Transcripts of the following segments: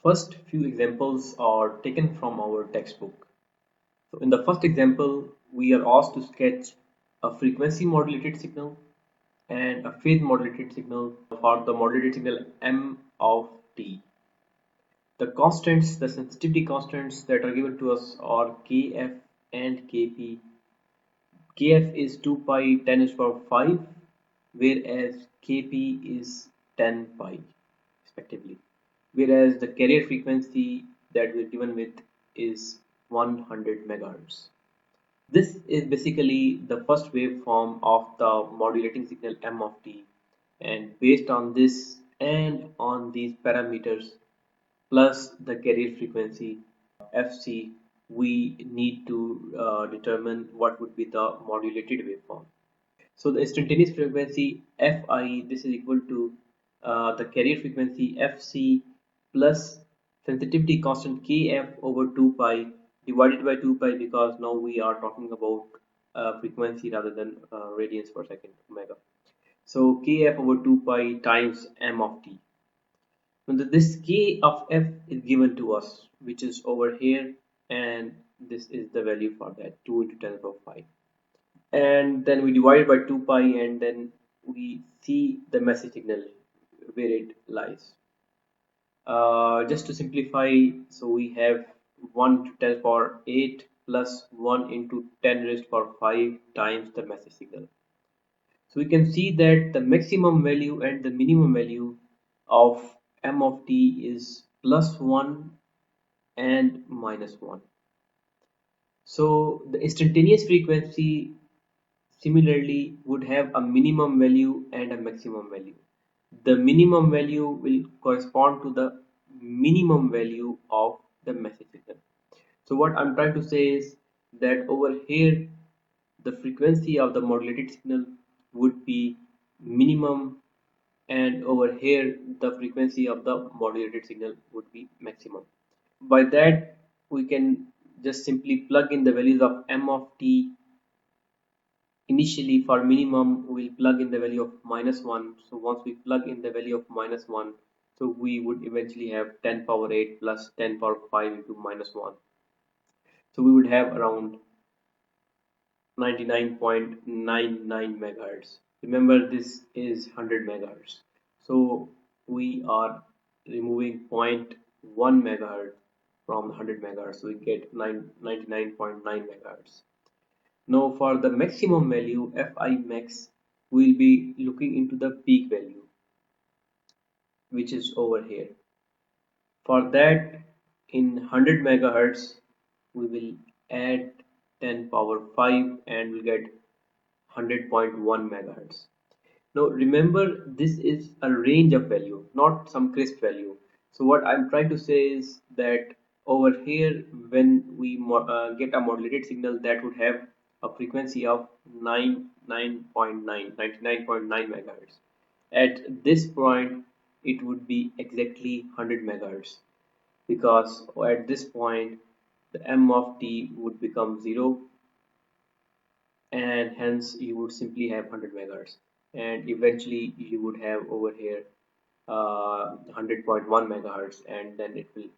First few examples are taken from our textbook. So in the first example, we are asked to sketch a frequency modulated signal and a phase modulated signal for the modulated signal m of t. The constants, the sensitivity constants that are given to us are kf and kp. Kf is 2 pi 10 is power 5, whereas kp is 10 pi respectively, whereas the carrier frequency that we're given with is 100 megahertz. This is basically the first waveform of the modulating signal m of t, and based on this and on these parameters plus the carrier frequency fc, we need to determine what would be the modulated waveform. So the instantaneous frequency Fi, this is equal to the carrier frequency Fc plus sensitivity constant Kf over 2 pi divided by 2 pi, because now we are talking about frequency rather than radians per second omega. So Kf over 2 pi times m of t. Now this K of f is given to us, which is over here, and this is the value for that, 2 into 10 to the power 5, and then we divide by 2 pi, and then we see the message signal where it lies. Just to simplify, so we have 1 to 10 power 8 plus 1 into 10 raised power 5 times the message signal. So we can see that the maximum value and the minimum value of m of t is plus 1 and minus 1. So the instantaneous frequency similarly would have a minimum value and a maximum value. The minimum value will correspond to the minimum value of the message signal. So what I'm trying to say is that over here the frequency of the modulated signal would be minimum, and over here the frequency of the modulated signal would be maximum. By that we can just simply plug in the values of m of t. Initially for minimum we'll plug in the value of -1. So once we plug in the value of -1, so we would eventually have 10 power 8 plus 10 power 5 into -1. So we would have around 99.99 megahertz. Remember, this is 100 megahertz. So we are removing zero point 0.1 megahertz from 100 megahertz. So we get 99.9 megahertz. Now for the maximum value Fi max, we'll be looking into the peak value, which is over here. For that, in 100 megahertz, we will add 10 power 5 and we'll get 100.1 megahertz. Now remember, this is a range of value, not some crisp value. So what I'm trying to say is that over here, when we get a modulated signal that would have a frequency of 99.9 megahertz, at this point it would be exactly 100 megahertz, because at this point the m of t would become 0, and hence you would simply have 100 megahertz, and eventually you would have over here 100.1 megahertz, and then it will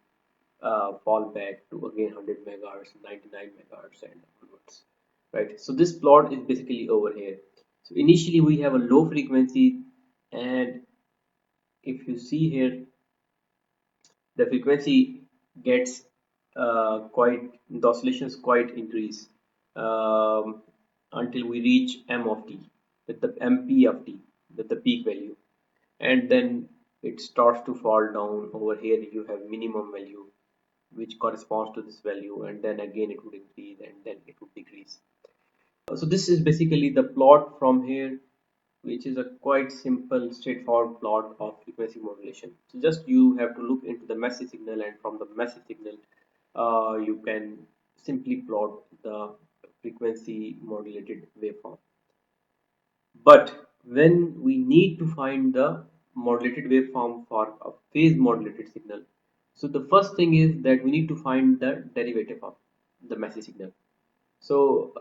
fall back to again 100 megahertz, 99 megahertz, and onwards, right? So this plot is basically over here. So initially we have a low frequency, and if you see here, the frequency gets quite, the oscillations quite increase until we reach m of t, with the mp of t, with the peak value, and then it starts to fall down. Over here you have minimum value which corresponds to this value, and then again it would increase and then it would decrease. So this is basically the plot from here, which is a quite simple straightforward plot of frequency modulation. So just you have to look into the message signal, and from the message signal you can simply plot the frequency modulated waveform. But when we need to find the modulated waveform for a phase modulated signal, so the first thing is that we need to find the derivative of the message signal. So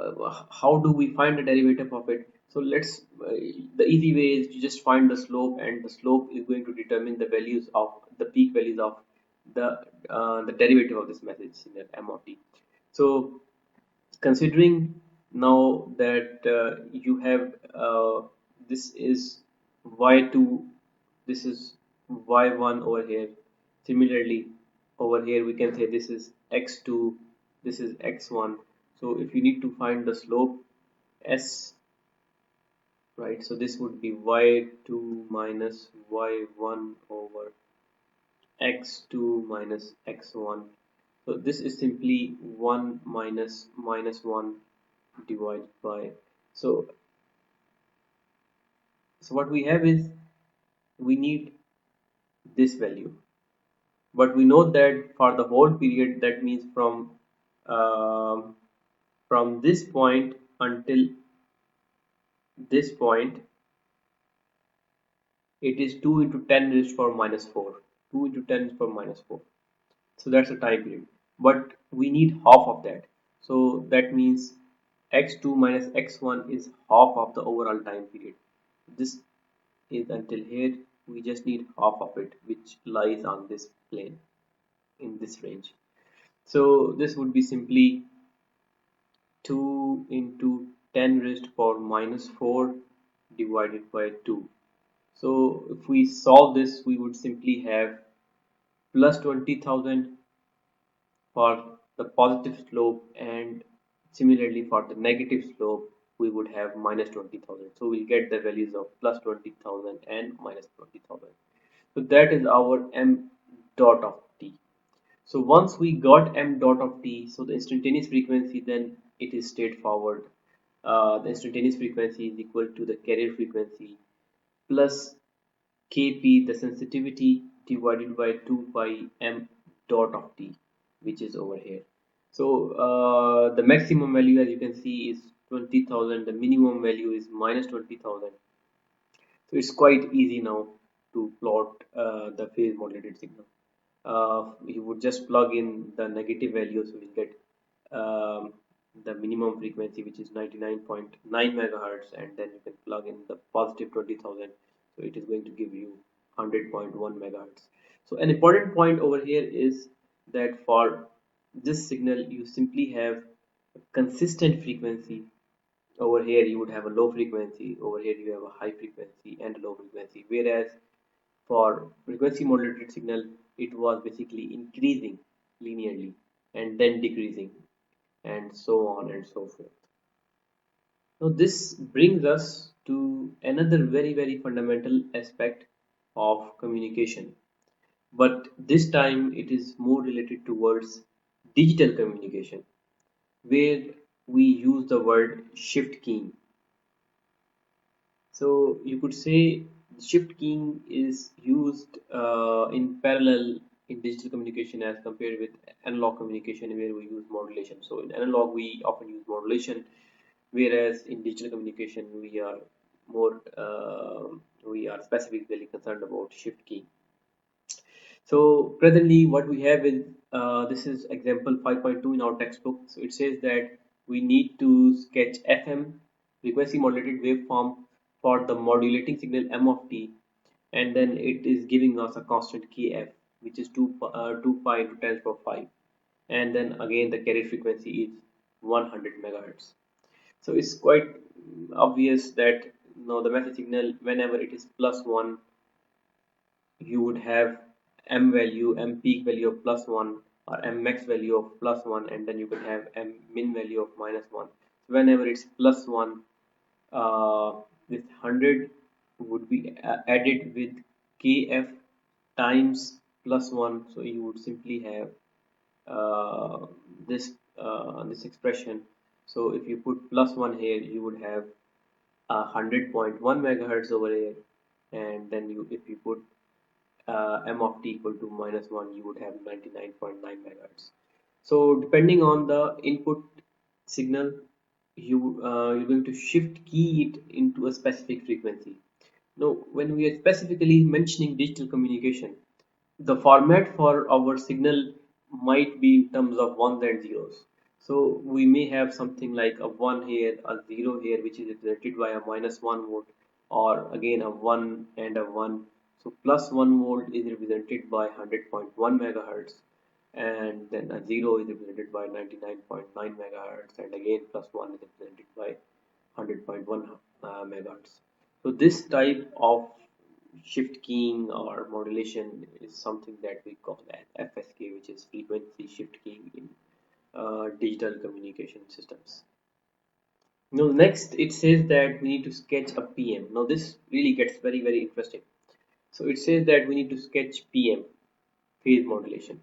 how do we find the derivative of it? So let's the easy way is to just find the slope, and the slope is going to determine the values of the peak values of the derivative of this message signal m of t. So considering now that you have this is y2, this is y1 over here. Similarly, over here we can say this is x2, this is x1. So if you need to find the slope s, right, so this would be y2 minus y1 over x2 minus x1. So this is simply 1 minus minus 1 divided by, so what we have is we need this value, but we know that for the whole period, that means um, from this point until this point, it is 2 into 10 raised to power minus 4. 2 into 10 raised to power minus 4. So that's the time period, but we need half of that. So that means x2 minus x1 is half of the overall time period. This is until here. We just need half of it, which lies on this plane in this range. So this would be simply 2 into 10 raised to power minus 4 divided by 2. So if we solve this, we would simply have plus 20,000 for the positive slope, and similarly for the negative slope we would have minus 20,000. So we'll get the values of plus 20,000 and minus 20,000. So that is our m dot of t. So once we got m dot of t, so the instantaneous frequency, then it is straightforward. The instantaneous frequency is equal to the carrier frequency plus kp, the sensitivity, divided by 2 pi m dot of t, which is over here. So the maximum value, as you can see, is 20,000. The minimum value is minus 20,000. So it's quite easy now to plot the phase modulated signal. You would just plug in the negative value, so we'll get um, the minimum frequency, which is 99.9 megahertz, and then you can plug in the positive 20,000, so it is going to give you 100.1 megahertz. So an important point over here is that for this signal you simply have a consistent frequency. Over here you would have a low frequency, over here you have a high frequency and a low frequency, whereas for frequency modulated signal it was basically increasing linearly and then decreasing, and so on and so forth. Now this brings us to another very fundamental aspect of communication, but this time it is more related towards digital communication, where we use the word shift keying. So you could say shift keying is used in parallel in digital communication as compared with analog communication, where we use modulation. So in analog we often use modulation, whereas in digital communication more we are specifically concerned about shift keying. So presently what we have is this is example 5.2 in our textbook. So it says that we need to sketch FM, frequency modulated waveform, for the modulating signal m of t, and then it is giving us a constant kf, which is 2 pi into 10 to the power 5, and then again the carrier frequency is 100 megahertz. So it's quite obvious that now the message signal, whenever it is plus 1, you would have m peak value of plus 1, or m max value of plus 1, and then you could have m min value of minus 1. So whenever it's plus 1, this 100 would be added with kf times plus 1, so you would simply have uh, this expression. So if you put plus 1 here, you would have 100.1 megahertz over here, and then if you put m of t equal to minus 1, you would have 99.9 megahertz. So depending on the input signal, you're going to shift key it into a specific frequency. Now when we are specifically mentioning digital communication, the format for our signal might be in terms of ones and zeros. So we may have something like a 1 here, a 0 here, which is represented by a minus 1 volt, or again a 1 and a 1. So plus 1 volt is represented by 100.1 megahertz, and then a 0 is represented by 99.9 megahertz, and again plus 1 is represented by 100.1 megahertz. So this type of shift keying or modulation is something that we call as FSK, which is frequency shift keying in digital communication systems. Now next it says that we need to sketch a PM. Now this really gets very interesting. So it says that we need to sketch PM, phase modulation,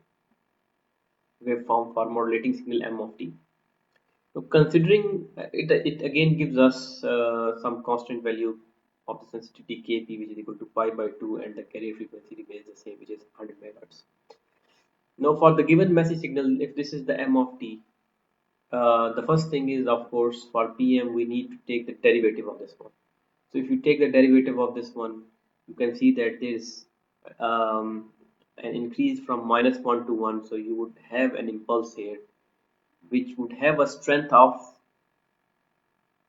waveform for modulating signal M of t. So considering it again gives us some constant value of the sensitivity Kp, which is equal to pi by 2, and the carrier frequency remains the same, which is 100 megahertz. Now for the given message signal, if this is the M of t, the first thing is, of course, for PM we need to take the derivative of this one. So if you take the derivative of this one, you can see that there is an increase from -1 to 1. So you would have an impulse here, which would have a strength of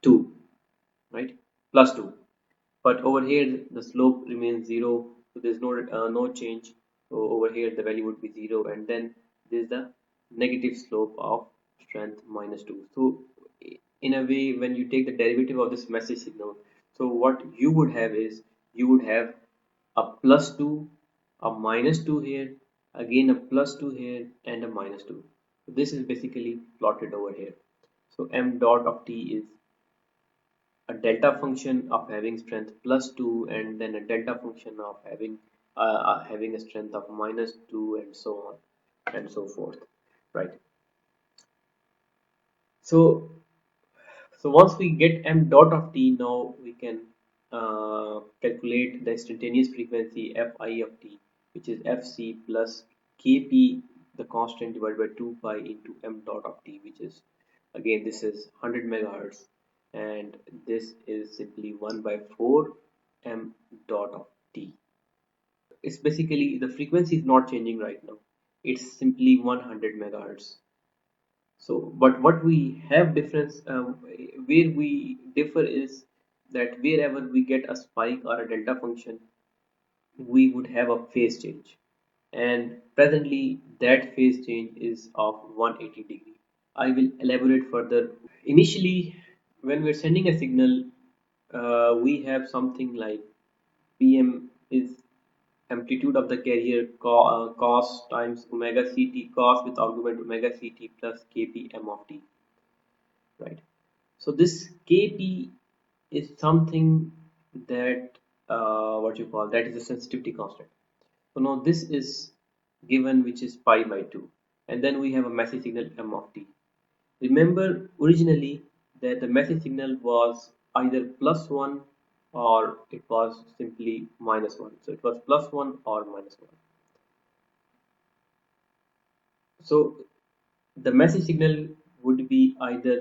2, right? Plus 2. But over here the slope remains 0, so there's no change. So over here the value would be 0, and then there's the negative slope of strength -2. So in a way, when you take the derivative of this message signal, so what you would have is, you would have a plus 2, a minus 2 here, again a plus 2 here, and a minus 2. So this is basically plotted over here. So m dot of t is a delta function of having strength plus 2, and then a delta function of having a strength of -2, and so on and so forth, right? So so once we get m dot of t, now we can calculate the instantaneous frequency fi of t, which is fc plus kp, the constant, divided by 2 pi into m dot of t, which is, again, this is 100 megahertz, and this is simply 1 by 4 m dot of t. It's basically, the frequency is not changing right now, it's simply 100 megahertz. So but what we have difference, where we differ is that wherever we get a spike or a delta function, we would have a phase change, and presently that phase change is of 180-degree. I will elaborate further. Initially, when we're sending a signal, we have something like PM is amplitude of the carrier, cos times omega ct, cos with argument omega ct plus kp m of t, right? So this kp is something that, what you call, that is a sensitivity constant. So now this is given, which is pi by 2, and then we have a message signal m of t. Remember originally that the message signal was either plus 1 or it was simply -1. So it was plus 1 or -1. So the message signal would be either,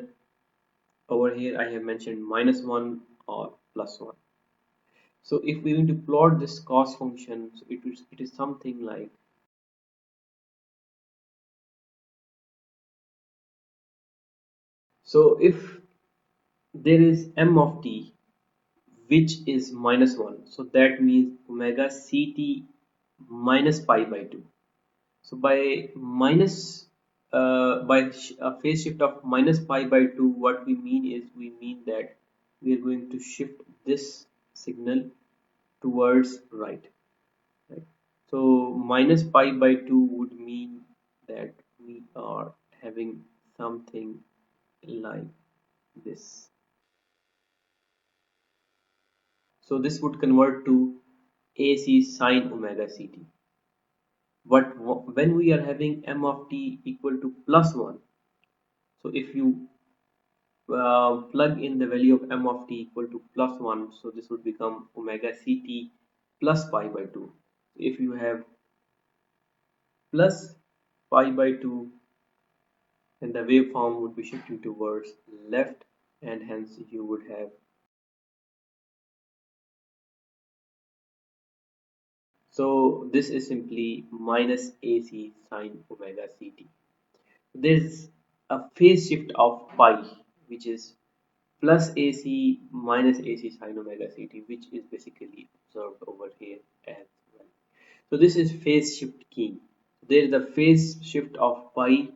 over here I have mentioned, -1 or plus 1. So if we want to plot this cos function, so it is something like, so if there is m of t which is -1, so that means omega ct minus pi by 2. So by a phase shift of minus pi by 2, what we mean is, we mean that we are going to shift this signal towards right, right? So minus pi by 2 would mean that we are having something like this. So this would convert to AC sine omega ct. But when we are having m of t equal to plus 1, so if you plug in the value of m of t equal to plus 1, so this would become omega ct plus pi by 2. If you have plus pi by 2, then the waveform would be shifting towards left, and hence you would have, so this is simply minus AC sine omega ct. There's a phase shift of pi, which is plus AC minus AC sine omega ct, which is basically observed over here as So this is phase shift keying. There is a phase shift of pi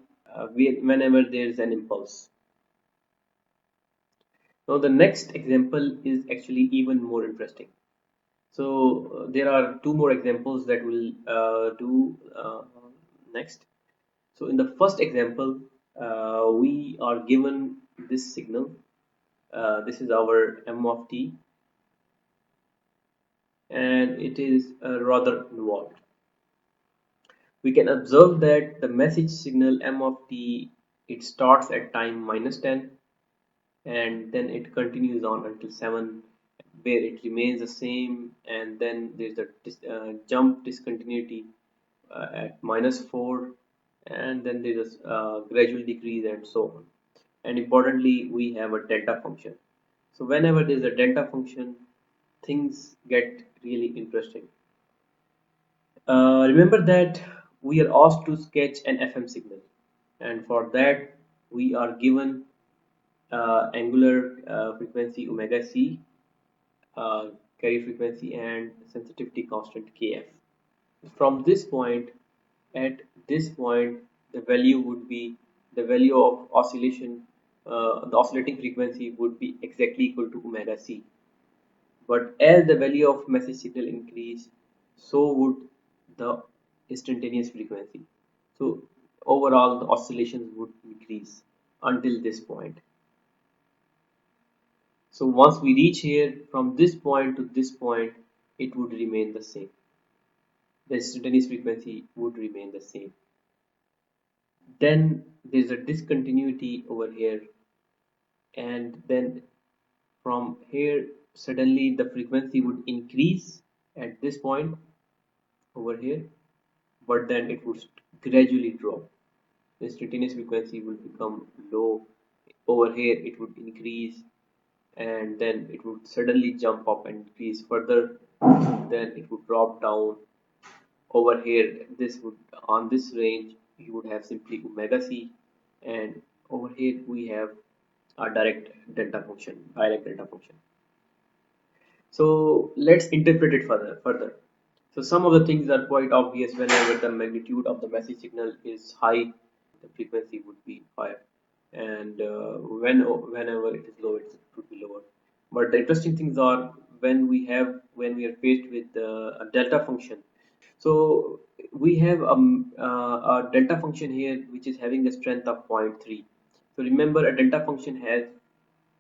whenever there is an impulse. Now the next example is actually even more interesting. So there are two more examples that we'll do next. So in the first example, we are given this signal. This is our m of t, and it is rather involved. We can observe that the message signal m of t, it starts at time -10, and then it continues on until 7, where it remains the same, and then there's a jump discontinuity at -4, and then there's a gradual decrease and so on. And importantly, we have a delta function. So whenever there's a delta function, things get really interesting. Remember that we are asked to sketch an FM signal, and for that we are given angular frequency omega c, uh, carrier frequency, and sensitivity constant kf. From this point, at this point, the value would be the value of oscillation, the oscillating frequency would be exactly equal to omega c. But as the value of message signal increase, so would the instantaneous frequency. So overall, the oscillations would increase until this point. So once we reach here, from this point to this point, it would remain the same. The instantaneous frequency would remain the same. Then there's a discontinuity over here, and then from here, suddenly the frequency would increase at this point over here, but then it would gradually drop. The instantaneous frequency will become low. Over here, it would increase, and then it would suddenly jump up and increase further. Then it would drop down. Over here, this would on this range you would have simply omega c, and over here we have a direct delta function. So let's interpret it further. So some of the things are quite obvious. Whenever the magnitude of the message signal is high, the frequency would be higher, and whenever it is low, it would be lower. But the interesting things are when we are faced with a delta function. So we have a delta function here which is having a strength of 0.3. So remember, a delta function has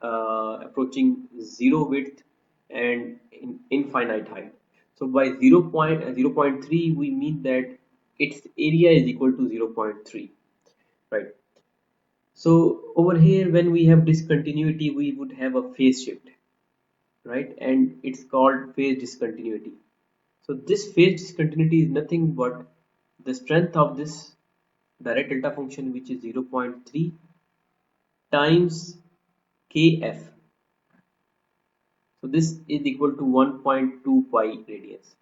approaching zero width and infinite height. So by 0.3, we mean that its area is equal to 0.3, right? So over here, when we have discontinuity, we would have a phase shift, right? And it's called phase discontinuity. So this phase discontinuity is nothing but the strength of this direct delta function, which is 0.3 times kf. So this is equal to 1.2 pi radians.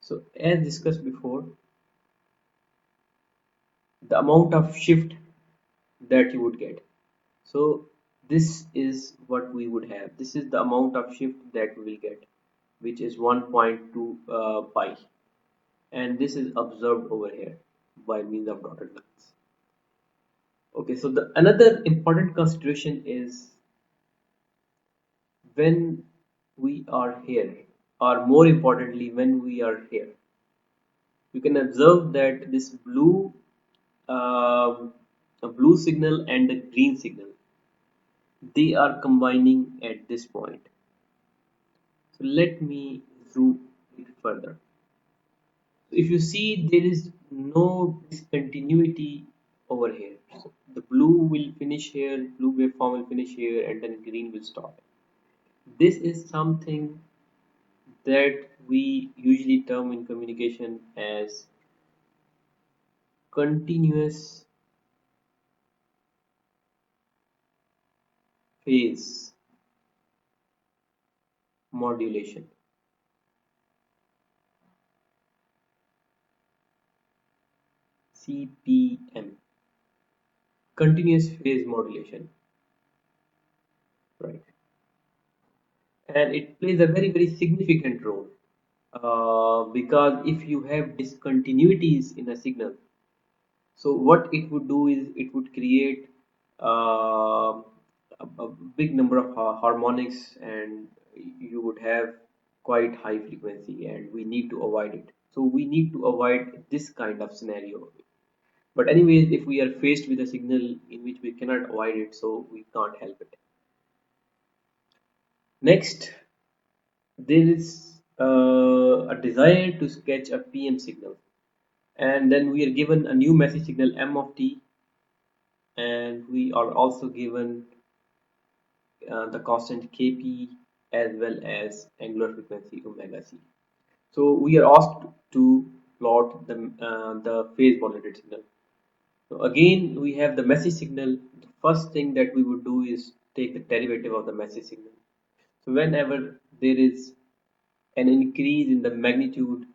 So as discussed before, the amount of shift that you would get. So this is what we would have. This is the amount of shift that we will get, which is 1.2 pi, and this is observed over here by means of dotted lines. Okay, so the another important consideration is when we are here, or more importantly, when we are here, you can observe that this um a blue signal and the green signal, they are combining at this point. So let me zoom it further. So if you see, there is no discontinuity over here. So the blue will finish here, blue waveform will finish here, and then green will stop. This is something that we usually term in communication as continuous phase modulation, CPM, continuous phase modulation, right? And it plays a very significant role. because if you have discontinuities in a signal, so what it would do is it would create a big number of harmonics, and you would have quite high frequency, and we need to avoid it. So we need to avoid this kind of scenario. But anyways, if we are faced with a signal in which we cannot avoid it, so we can't help it. Next, there is a desire to sketch a PM signal, and then we are given a new message signal m of t, and we are also given the constant kp as well as angular frequency omega c. So we are asked to plot the phase modulated signal. So again, we have the message signal. The first thing that we would do is take the derivative of the message signal. So whenever there is an increase in the magnitude,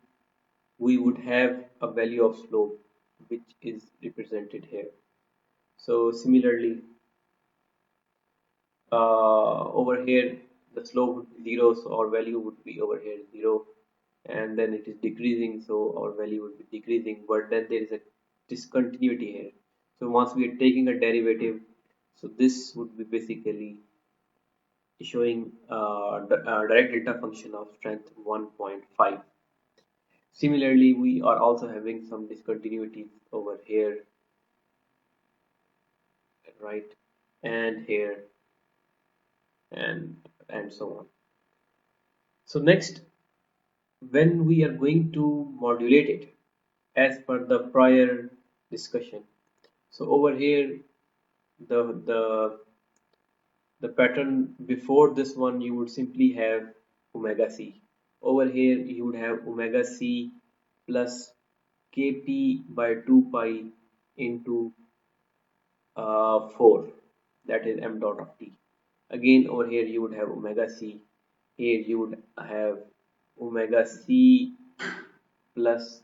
we would have a value of slope, which is represented here. So similarly, over here the slope would be 0, so our value would be over here 0, and then it is decreasing, so our value would be decreasing, but then there is a discontinuity here. So once we are taking a derivative, so this would be basically showing direct delta function of strength 1.5. Similarly, we are also having some discontinuities over here, right, and here, and so on. So next, when we are going to modulate it as per the prior discussion, so over here the the the pattern before this one, you would simply have omega c. Over here you would have omega c plus kp by 2 pi into 4, that is m dot of t. Again over here you would have omega c. Here you would have omega c plus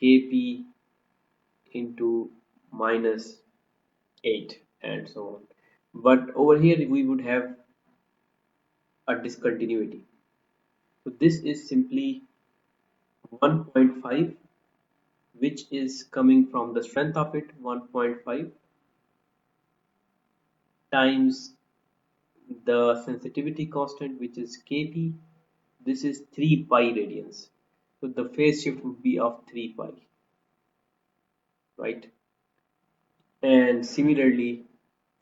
kp into minus 8, and so on. But over here we would have a discontinuity. So this is simply 1.5, which is coming from the strength of it, 1.5 times the sensitivity constant, which is kp. This is 3 pi radians. So the phase shift would be of 3 pi, right? And similarly,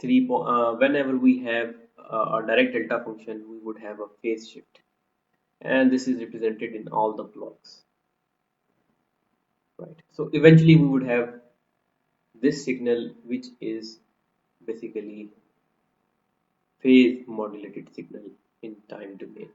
whenever we have a direct delta function, we would have a phase shift, and this is represented in all the blocks, right? So eventually we would have this signal, which is basically phase modulated signal in time domain.